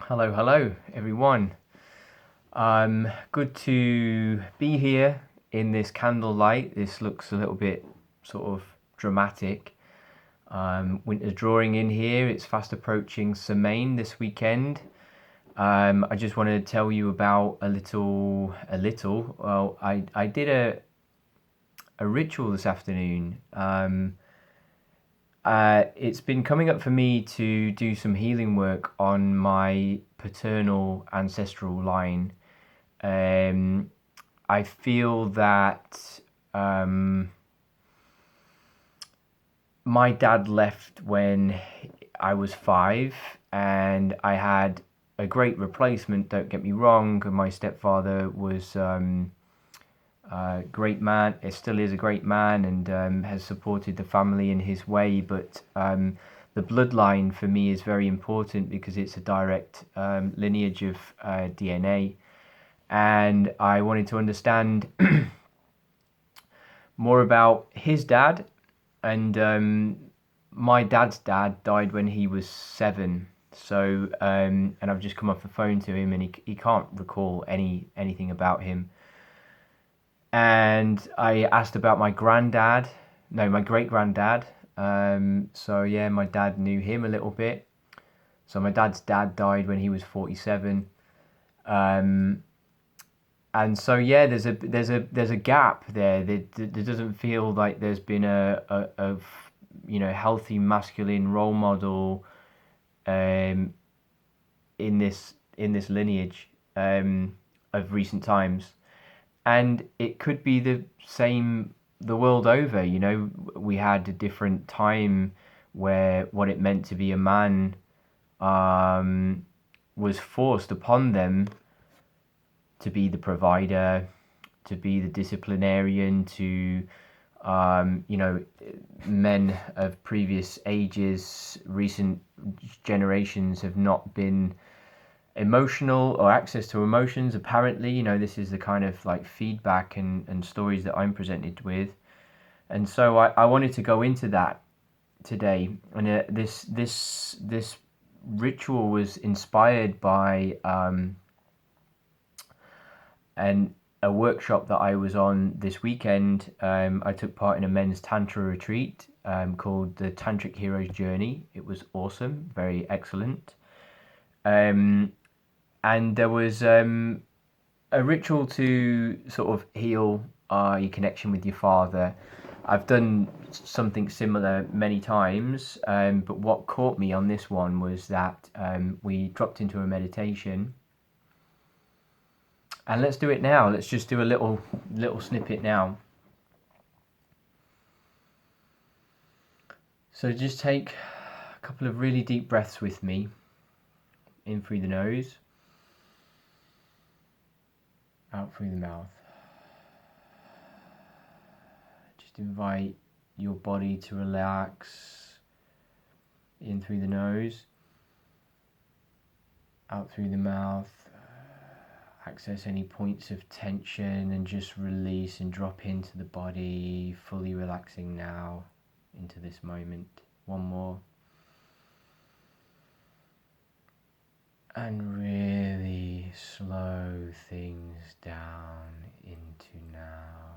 Hello, everyone. Good to be here in this candlelight. This looks a little bit sort of dramatic. Winter's drawing in here. It's fast approaching Semaine this weekend. I just wanted to tell you about a little. Well, I did a ritual this afternoon. It's been coming up for me to do some healing work on my paternal ancestral line. Um, I feel that my dad left when I was 5, and I had a great replacement. Don't get me wrong. My stepfather was great man. It still is a great man, and has supported the family in his way. But the bloodline for me is very important because it's a direct lineage of DNA, and I wanted to understand more about his dad. And my dad's dad died when he was 7. So and I've just come off the phone to him, and he can't recall anything about him. And I asked about my granddad, no, my great granddad. So yeah, my dad knew him a little bit. So my dad's dad died when he was 47. And so yeah, there's a gap there. There doesn't feel like there's been a healthy masculine role model um, in this lineage of recent times. And it could be the same the world over. We had a different time where what it meant to be a man was forced upon them to be the provider, to be the disciplinarian, to men of previous ages, recent generations have not been emotional or access to emotions. Apparently, this is the kind of like feedback and stories that I'm presented with. And so I wanted to go into that today. And this ritual was inspired by and a workshop that I was on this weekend. I took part in a men's tantra retreat called the Tantric Hero's Journey. It was awesome, very excellent. And there was a ritual to sort of heal your connection with your father. I've done something similar many times, but what caught me on this one was that we dropped into a meditation. And let's do it now. Let's just do a little snippet now. So just take a couple of really deep breaths with me. In through the nose, out through the mouth. Just invite your body to relax. In through the nose, out through the mouth. Access any points of tension and just release and drop into the body, fully relaxing now into this moment. One more. And really slow things down into now.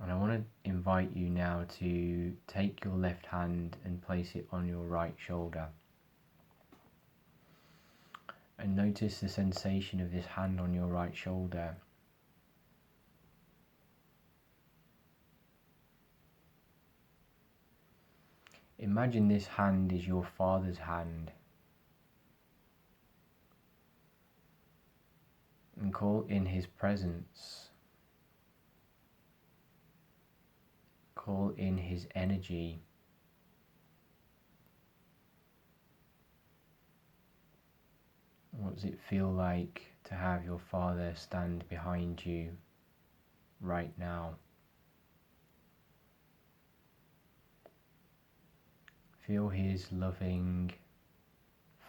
And I want to invite you now to take your left hand and place it on your right shoulder. And notice the sensation of this hand on your right shoulder. Imagine this hand is your father's hand. And call in his presence. Call in his energy. What does it feel like to have your father stand behind you right now? Feel his loving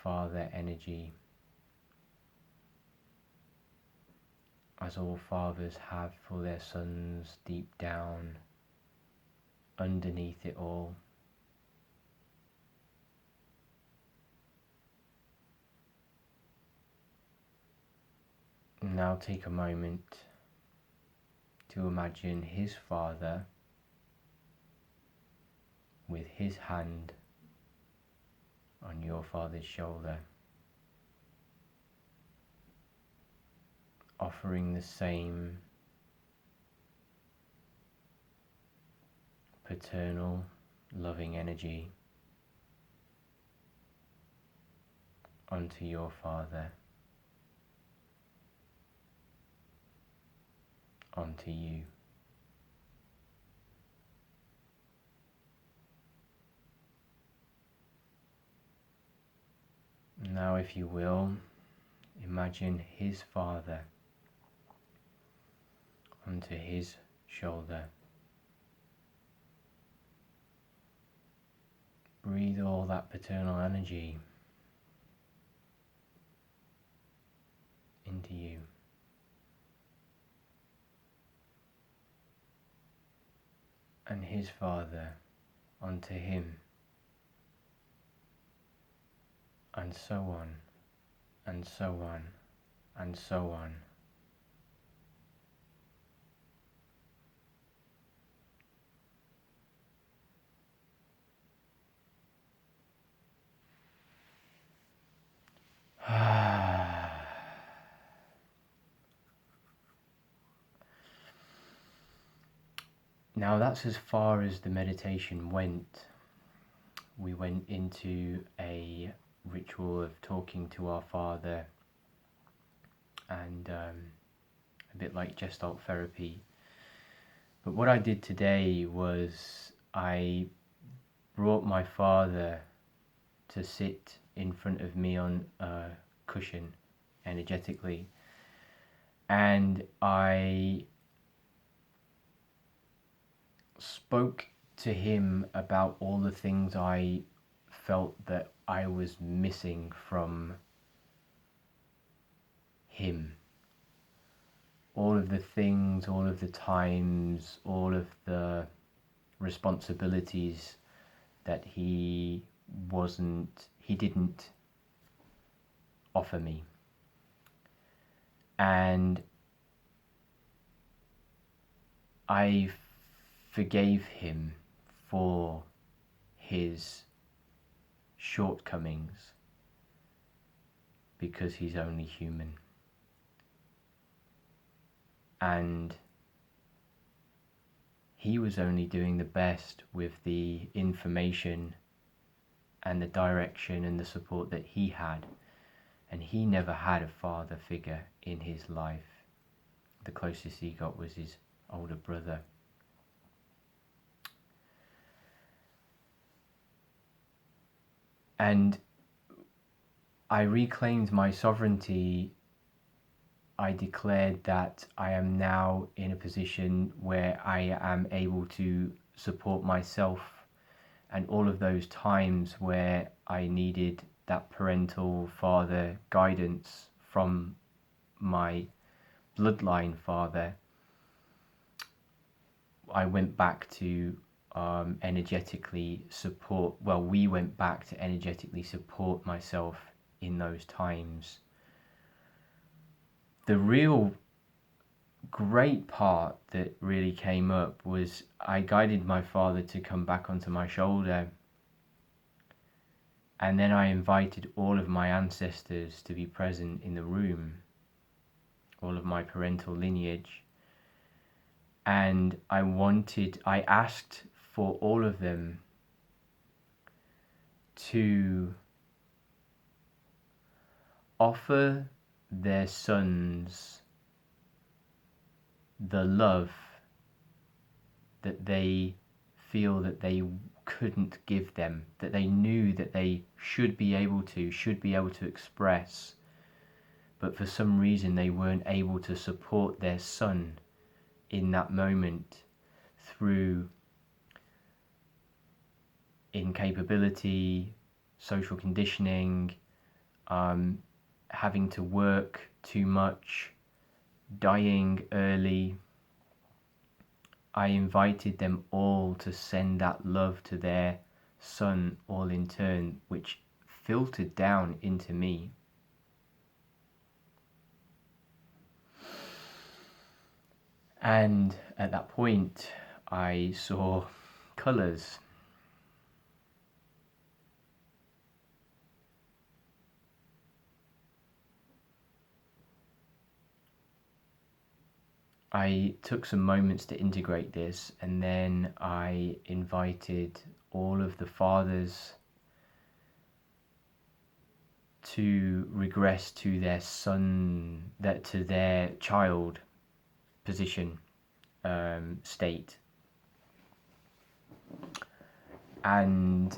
father energy, as all fathers have for their sons deep down, underneath it all. Now take a moment to imagine his father with his hand on your father's shoulder, offering the same paternal, loving energy onto your father, onto you. Now, if you will, imagine his father onto his shoulder. Breathe all that paternal energy into you. And his father onto him. And so on, and so on, and so on. Now that's as far as the meditation went. We went into a ritual of talking to our father, and a bit like Gestalt therapy. But what I did today was I brought my father to sit in front of me on a cushion energetically, and I spoke to him about all the things I felt that I was missing from him. All of the things, all of the times, all of the responsibilities that he didn't offer me. And I forgave him for his shortcomings because he's only human. And he was only doing the best with the information and the direction and the support that he had. And he never had a father figure in his life. The closest he got was his older brother. And I reclaimed my sovereignty. I declared that I am now in a position where I am able to support myself, and all of those times where I needed that parental father guidance from my bloodline father, I went back to energetically support, we went back to energetically support myself in those times. The real great part that really came up was I guided my father to come back onto my shoulder, and then I invited all of my ancestors to be present in the room, all of my parental lineage, and I asked for all of them to offer their sons the love that they feel that they couldn't give them, that they knew that they should be able to express, but for some reason they weren't able to support their son in that moment through incapability, social conditioning, having to work too much, dying early. I invited them all to send that love to their son all in turn, which filtered down into me. And at that point, I saw colours. I took some moments to integrate this, and then I invited all of the fathers to regress to their to their child position, state, and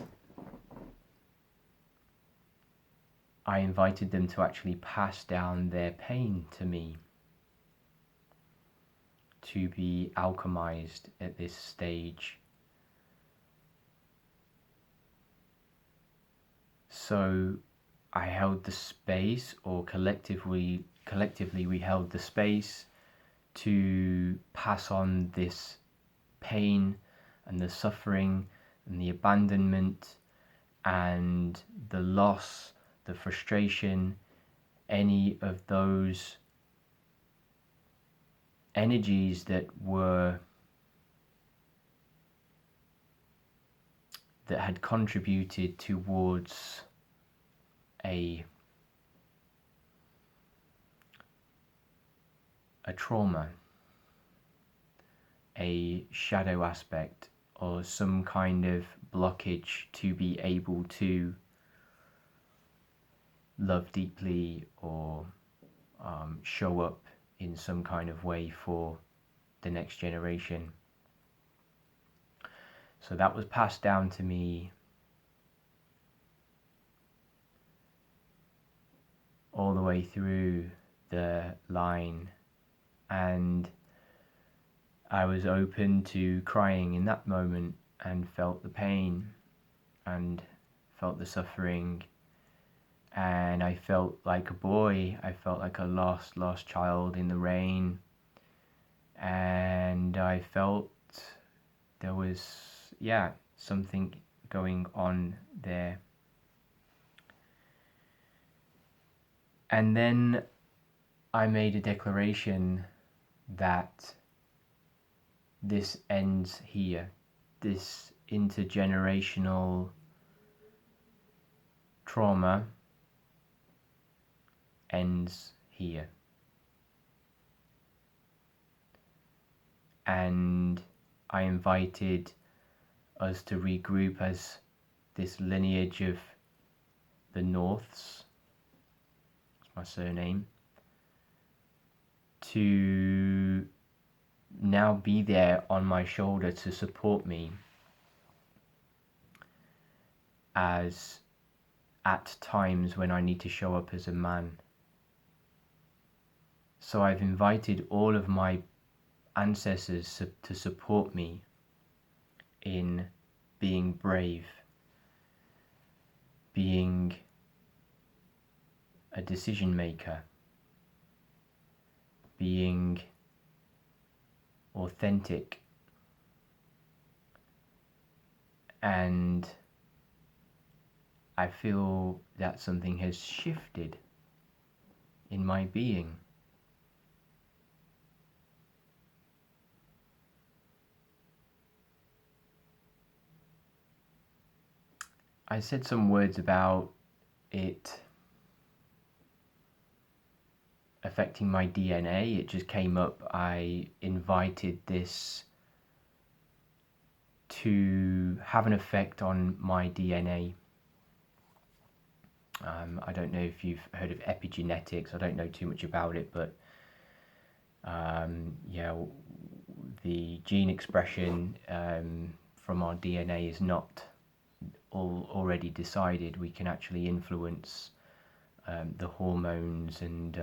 I invited them to actually pass down their pain to me, to be alchemized at this stage. So I held the space, or collectively we held the space to pass on this pain and the suffering and the abandonment and the loss, the frustration, any of those energies that had contributed towards a trauma, a shadow aspect, or some kind of blockage to be able to love deeply, or show up in some kind of way for the next generation. So that was passed down to me all the way through the line, and I was open to crying in that moment, and felt the pain and felt the suffering, and I felt like a boy. I felt like a lost child in the rain, and I felt there was something going on there. And then I made a declaration that this ends here. This intergenerational trauma ends here. And I invited us to regroup as this lineage of the Norths, that's my surname, to now be there on my shoulder to support me as at times when I need to show up as a man. So I've invited all of my ancestors to support me in being brave, being a decision maker, being authentic, and I feel that something has shifted in my being. I said some words about it affecting my DNA. It just came up. I invited this to have an effect on my DNA. I don't know if you've heard of epigenetics. I don't know too much about it, but the gene expression from our DNA is not already decided. We can actually influence the hormones and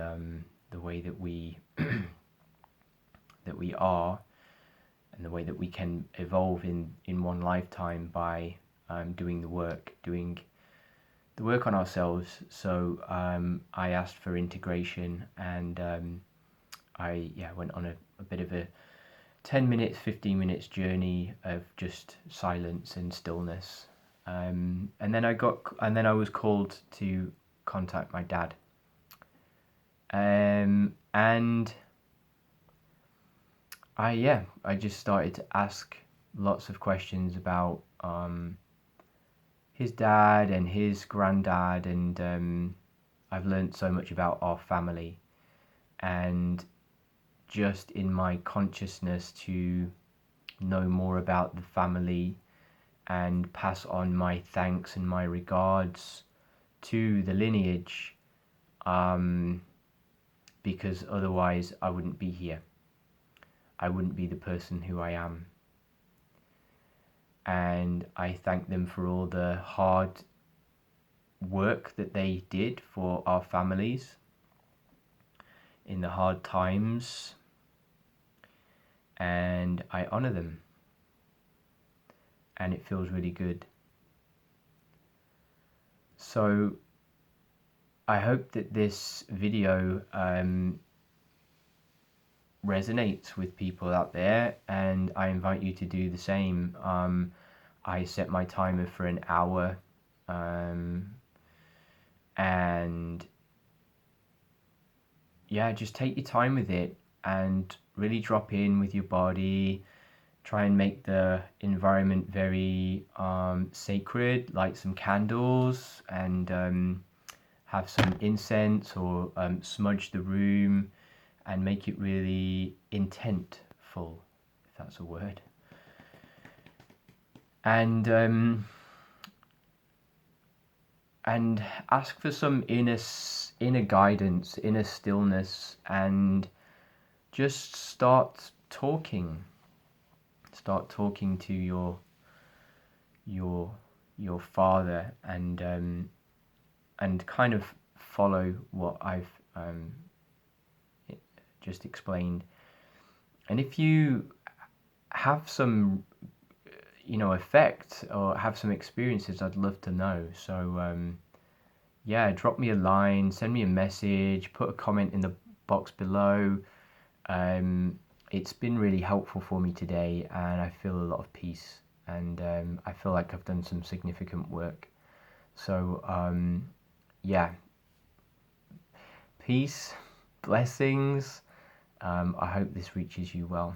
the way that we that we are, and the way that we can evolve in one lifetime by doing the work on ourselves. So I asked for integration, and I went on a bit of a 10 minutes, 15 minutes journey of just silence and stillness. And then I was called to contact my dad. And I just started to ask lots of questions about his dad and his granddad, and I've learned so much about our family, and just in my consciousness to know more about the family and pass on my thanks and my regards to the lineage, because otherwise I wouldn't be here. I wouldn't be the person who I am. And I thank them for all the hard work that they did for our families in the hard times, and I honor them, and it feels really good. So I hope that this video resonates with people out there, and I invite you to do the same. I set my timer for an hour, and yeah, just take your time with it and really drop in with your body. Try and make the environment very sacred, light some candles, and have some incense, or smudge the room and make it really intentful, if that's a word. And ask for some inner guidance, inner stillness, and just start talking to your father, and kind of follow what I've just explained. And if you have some effect or have some experiences, I'd love to know. So yeah, drop me a line, send me a message, put a comment in the box below. It's been really helpful for me today, and I feel a lot of peace, and I feel like I've done some significant work. So yeah, peace, blessings. I hope this reaches you well.